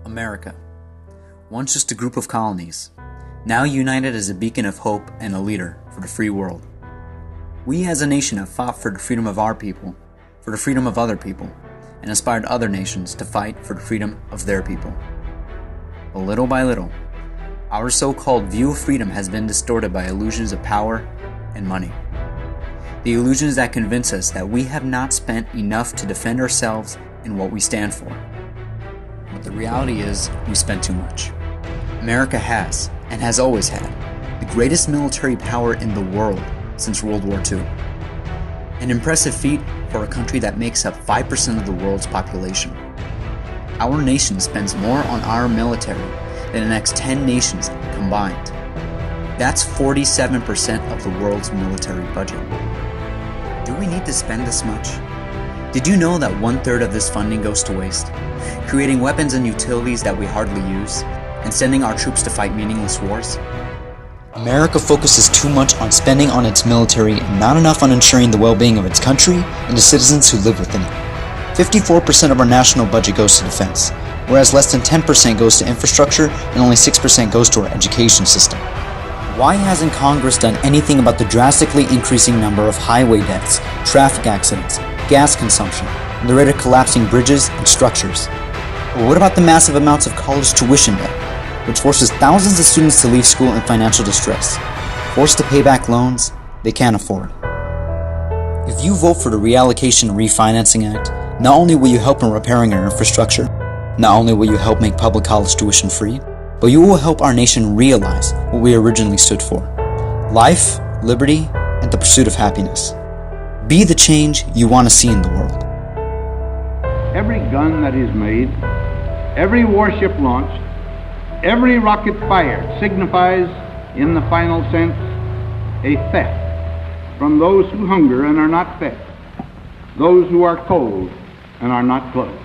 America, once just a group of colonies, now united as a beacon of hope and a leader for the free world. We as a nation have fought for the freedom of our people, for the freedom of other people, and inspired other nations to fight for the freedom of their people. But little by little, our so-called view of freedom has been distorted by illusions of power and money. The illusions that convince us that we have not spent enough to defend ourselves and what we stand for. But the reality is, we spent too much. America has, and has always had, the greatest military power in the world since World War II. An impressive feat for a country that makes up 5% of the world's population. Our nation spends more on our military than the next 10 nations combined. That's 47% of the world's military budget. Do we need to spend this much? Did you know that 1/3 of this funding goes to waste, creating weapons and utilities that we hardly use, and sending our troops to fight meaningless wars? America focuses too much on spending on its military and not enough on ensuring the well-being of its country and the citizens who live within it. 54% of our national budget goes to defense, whereas less than 10% goes to infrastructure and only 6% goes to our education system. Why hasn't Congress done anything about the drastically increasing number of highway deaths, traffic accidents, gas consumption, and the rate of collapsing bridges and structures? Or what about the massive amounts of college tuition debt, which forces thousands of students to leave school in financial distress, forced to pay back loans they can't afford? If you vote for the Reallocation and Refinancing Act, not only will you help in repairing our infrastructure, not only will you help make public college tuition free, but you will help our nation realize what we originally stood for: life, liberty, and the pursuit of happiness. Be the change you want to see in the world. Every gun that is made, every warship launched, every rocket fired signifies, in the final sense, a theft from those who hunger and are not fed, those who are cold and are not clothed.